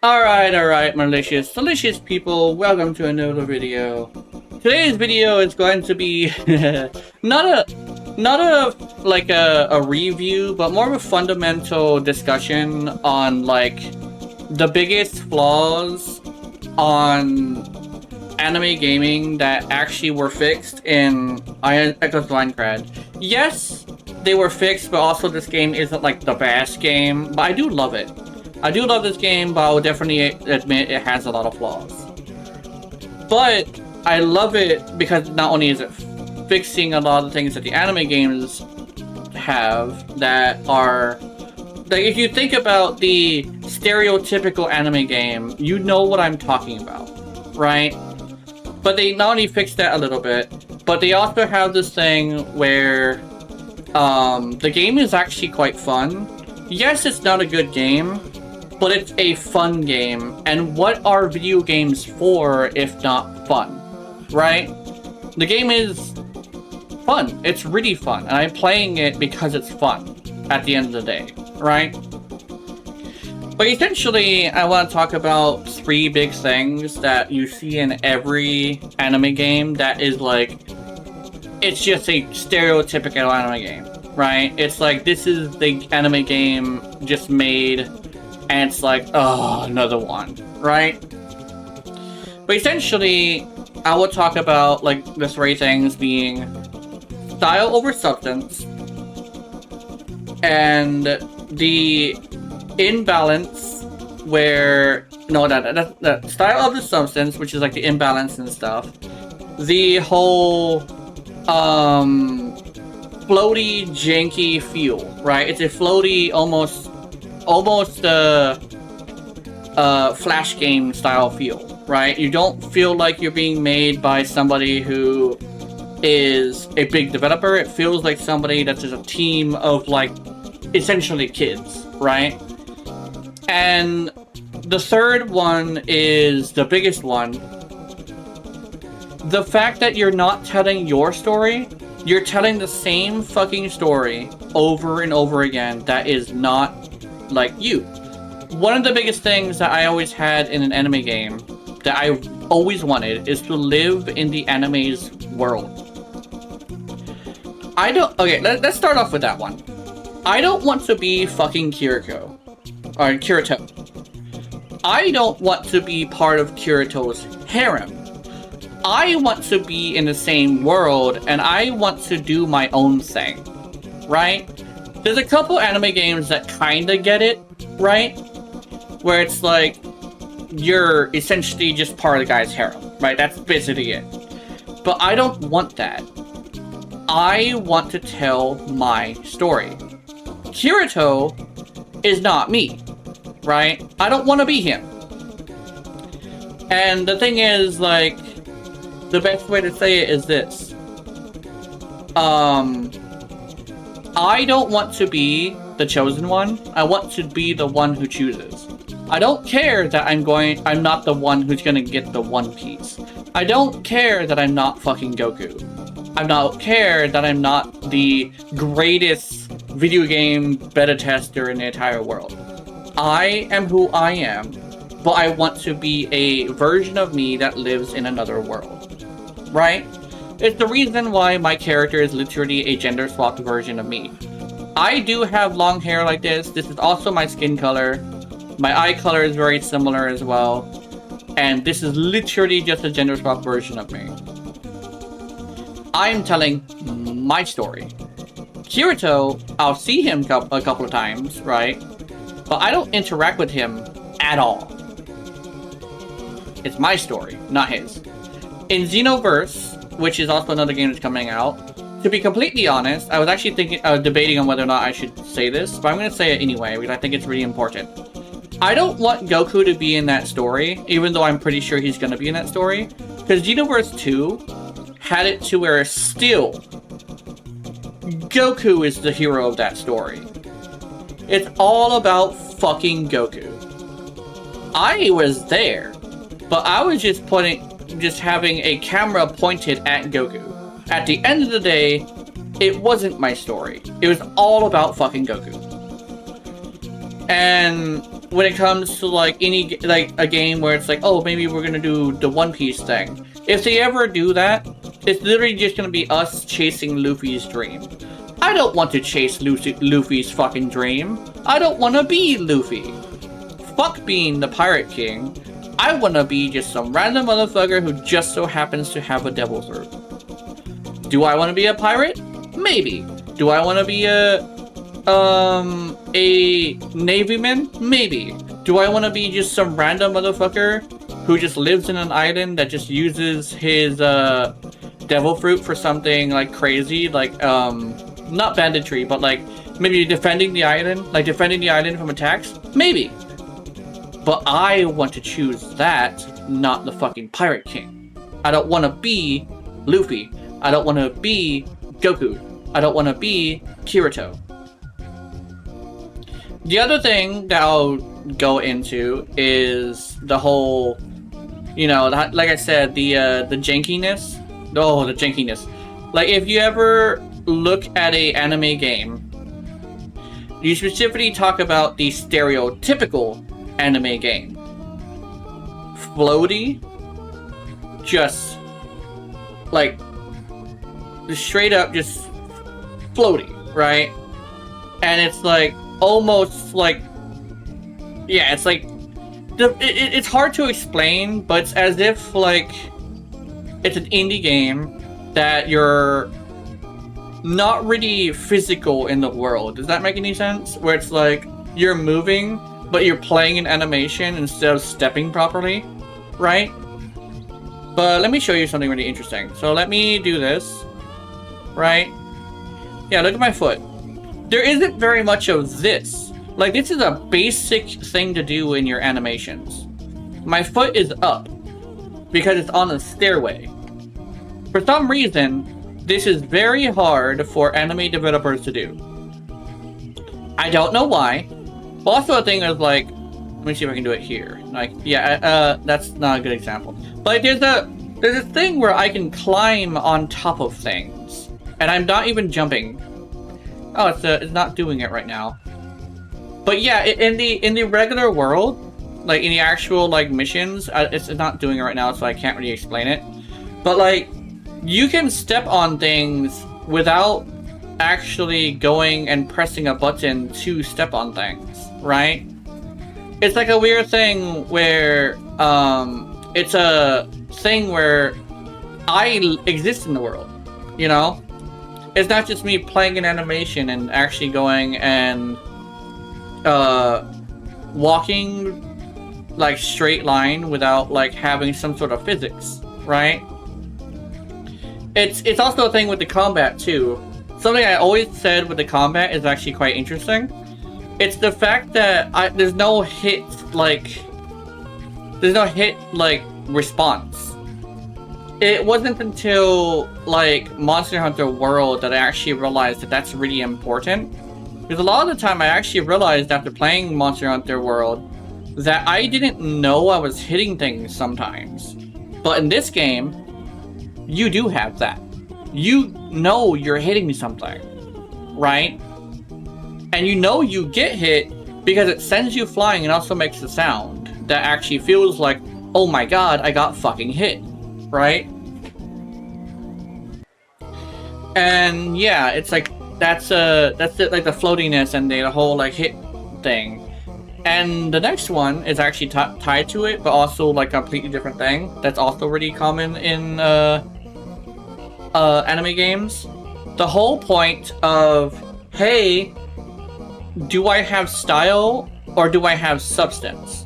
Alright, delicious people, welcome to another video. Today's video is going to be not a review, but more of a fundamental discussion on like the biggest flaws on anime gaming that actually were fixed in Echoes of Minecraft. Yes, they were fixed, but also this game isn't like the best game, but I do love it. I do love this game, but I will definitely admit it has a lot of flaws. But I love it because not only is it fixing a lot of the things that the anime games have that are... Like, if you think about the stereotypical anime game, you know what I'm talking about, right? But they not only fixed that a little bit, but they also have this thing where the game is actually quite fun. Yes, it's not a good game, but it's a fun game, and what are video games for if not fun, right? The game is fun. It's really fun, and I'm playing it because it's fun at the end of the day, right? But essentially, I want to talk about three big things that you see in every anime game that is like, it's just a stereotypical anime game, right? It's like, this is the anime game just made, and it's like, oh, another one, right? But essentially, I will talk about like the three things being style over substance, and the imbalance where, no, the style of the substance, which is like the imbalance and stuff, the whole floaty, janky feel, right? It's a floaty, almost flash game style feel, right? You don't feel like you're being made by somebody who is a big developer. It feels like somebody that's just a team of like essentially kids, right? And the third one is the biggest one. The fact that you're not telling your story, you're telling the same fucking story over and over again that is not like you. One of the biggest things that I always had in an anime game that I always wanted is to live in the anime's world. Let's start off with that one. I don't want to be fucking Kirito. I don't want to be part of Kirito's harem. I want to be in the same world, and I want to do my own thing, right? There's a couple anime games that kinda get it, right? Where it's like, you're essentially just part of the guy's harem, right? That's basically it. But I don't want that. I want to tell my story. Kirito is not me, right? I don't want to be him. And the thing is, like, the best way to say it is this. I don't want to be the chosen one. I want to be the one who chooses. I don't care that I'm not the one who's gonna get the One Piece. I don't care that I'm not fucking Goku. I don't care that I'm not the greatest video game beta tester in the entire world. I am who I am, but I want to be a version of me that lives in another world, right? It's the reason why my character is literally a gender-swapped version of me. I do have long hair like this. This is also my skin color. My eye color is very similar as well. And this is literally just a gender-swapped version of me. I'm telling my story. Kirito, I'll see him a couple of times, right? But I don't interact with him at all. It's my story, not his. In Xenoverse, which is also another game that's coming out, to be completely honest, I was actually debating on whether or not I should say this, but I'm going to say it anyway, because I think it's really important. I don't want Goku to be in that story, even though I'm pretty sure he's going to be in that story, because Xenoverse 2 had it to where still Goku is the hero of that story. It's all about fucking Goku. I was there, but I was just having a camera pointed at Goku. At the end of the day, it wasn't my story. It was all about fucking Goku. And when it comes to like any like a game where it's like, oh, maybe we're gonna do the One Piece thing. If they ever do that, it's literally just gonna be us chasing Luffy's dream. I don't want to chase Luffy's fucking dream. I don't want to be Luffy. Fuck being the Pirate King. I want to be just some random motherfucker who just so happens to have a devil fruit. Do I want to be a pirate? Maybe. Do I want to be a navyman? Maybe. Do I want to be just some random motherfucker who just lives in an island that just uses his devil fruit for something like crazy, like not banditry, but like maybe defending the island, from attacks? Maybe. But I want to choose that, not the fucking Pirate King. I don't want to be Luffy. I don't want to be Goku. I don't want to be Kirito. The other thing that I'll go into is the whole, you know, like I said, the jankiness. Oh, the jankiness. Like, if you ever look at a anime game, you specifically talk about the stereotypical anime game. Floaty, just like straight up just floaty, right? And it's like almost like, yeah, it's like it's hard to explain, but it's as if like it's an indie game that you're not really physical in the world. Does that make any sense? Where it's like you're moving, but you're playing an animation instead of stepping properly, right? But let me show you something really interesting. So let me do this, right? Yeah, look at my foot. There isn't very much of this. Like, this is a basic thing to do in your animations. My foot is up because it's on a stairway. For some reason, this is very hard for anime developers to do. I don't know why. Also, a thing is like, let me see if I can do it here. Like, yeah, that's not a good example. But there's a thing where I can climb on top of things, and I'm not even jumping. Oh, it's not doing it right now. But yeah, in the regular world, like in the actual like missions, it's not doing it right now, so I can't really explain it. But like, you can step on things without actually going and pressing a button to step on things, right? It's like a weird thing where it's a thing where I exist in the world, you know? It's not just me playing an animation and actually going and walking like straight line without like having some sort of physics, right? It's also a thing with the combat too. Something I always said with the combat is actually quite interesting. It's the fact that there's no hit response. It wasn't until like Monster Hunter World that I actually realized that that's really important. Because a lot of the time I actually realized after playing Monster Hunter World that I didn't know I was hitting things sometimes. But in this game, you do have that. You know you're hitting something, right? And you know you get hit because it sends you flying and also makes a sound that actually feels like, oh my god, I got fucking hit, right? And yeah, it's like that's it, like the floatiness and the whole like hit thing. And the next one is actually tied to it, but also like a completely different thing. That's also really common in anime games. The whole point of, hey, do I have style or do I have substance?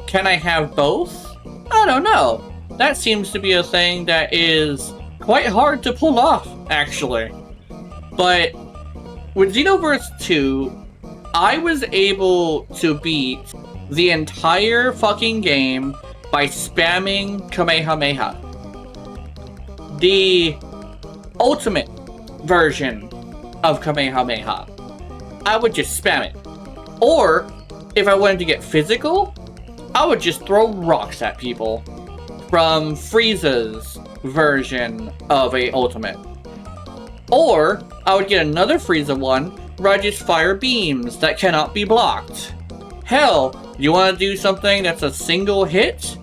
Can I have both? I don't know. That seems to be a thing that is quite hard to pull off, actually. But with Xenoverse 2, I was able to beat the entire fucking game by spamming Kamehameha. The ultimate version of Kamehameha. I would just spam it. Or, if I wanted to get physical, I would just throw rocks at people from Frieza's version of a ultimate. Or, I would get another Frieza one where I just fire beams that cannot be blocked. Hell, You want to do something that's a single hit?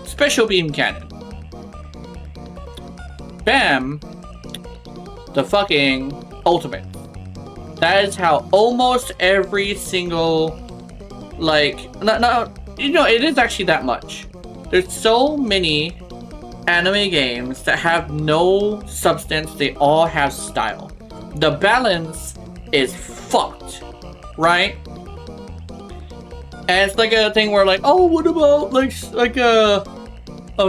Special beam cannon. Bam. The fucking ultimate. That is how almost every single, like, you know, it is actually that much. There's so many anime games that have no substance, they all have style. The balance is fucked, right? And it's like a thing where like, oh, what about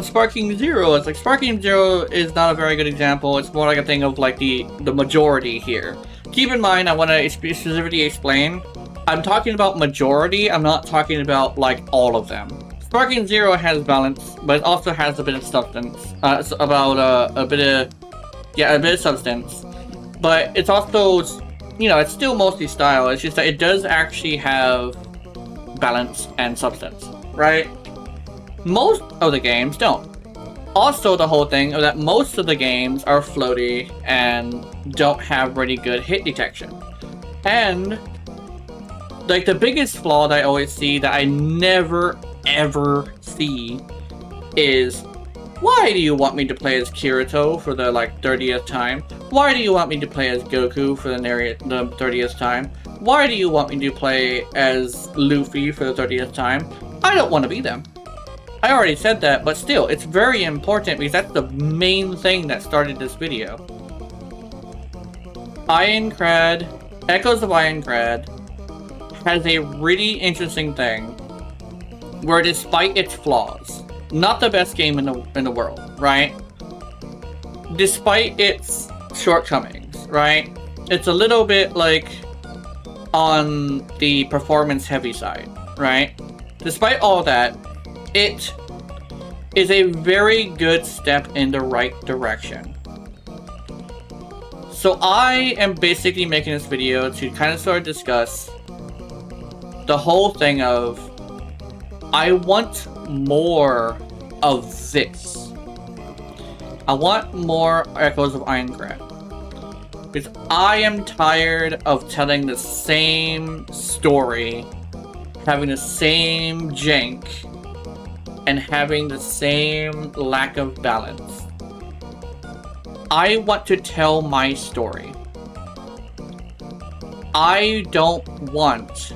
Sparking Zero? It's like Sparking Zero is not a very good example. It's more like a thing of like the majority here. Keep in mind, I want to specifically explain. I'm talking about majority. I'm not talking about like all of them. Sparking Zero has balance, but it also has a bit of substance. It's about a bit of substance. But it's also, you know, it's still mostly style. It's just that it does actually have balance and substance, right? Most of the games don't. Also, the whole thing of that most of the games are floaty and don't have really good hit detection. And like the biggest flaw that I always see that I never ever see is, why do you want me to play as Kirito for the like 30th time? Why do you want me to play as Goku for the 30th time? Why do you want me to play as Luffy for the 30th time? I don't want to be them. I already said that, but still, it's very important because that's the main thing that started this video. Ironclad, Echoes of Ironclad, has a really interesting thing where, despite its flaws, not the best game in the world, right? Despite its shortcomings, right? It's a little bit like on the performance heavy side, right? Despite all that, it is a very good step in the right direction. So I am basically making this video to kind of sort of discuss the whole thing of, I want more of this. I want more Echoes of Ironclad. Because I am tired of telling the same story, having the same jank, and having the same lack of balance. I want to tell my story. I don't want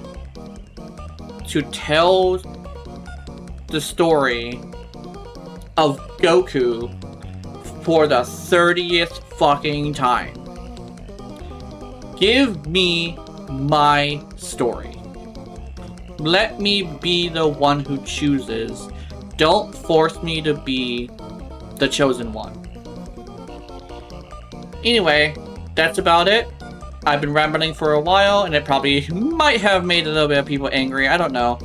to tell the story of Goku for the 30th fucking time. Give me my story. Let me be the one who chooses. Don't force me to be the chosen one. Anyway, that's about it. I've been rambling for a while, and it probably might have made a little bit of people angry. I don't know.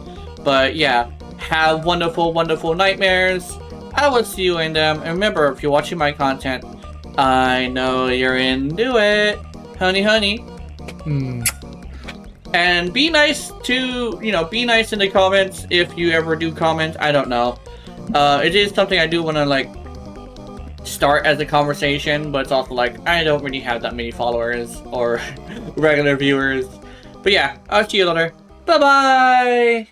But yeah, have wonderful, wonderful nightmares. I will see you in them. And remember, if you're watching my content, I know you're into it. Honey, honey. And be nice to, be nice in the comments if you ever do comment. I don't know. It is something I do want to, like, start as a conversation, but it's also like, I don't really have that many followers or regular viewers. But yeah, I'll see you later. Bye-bye!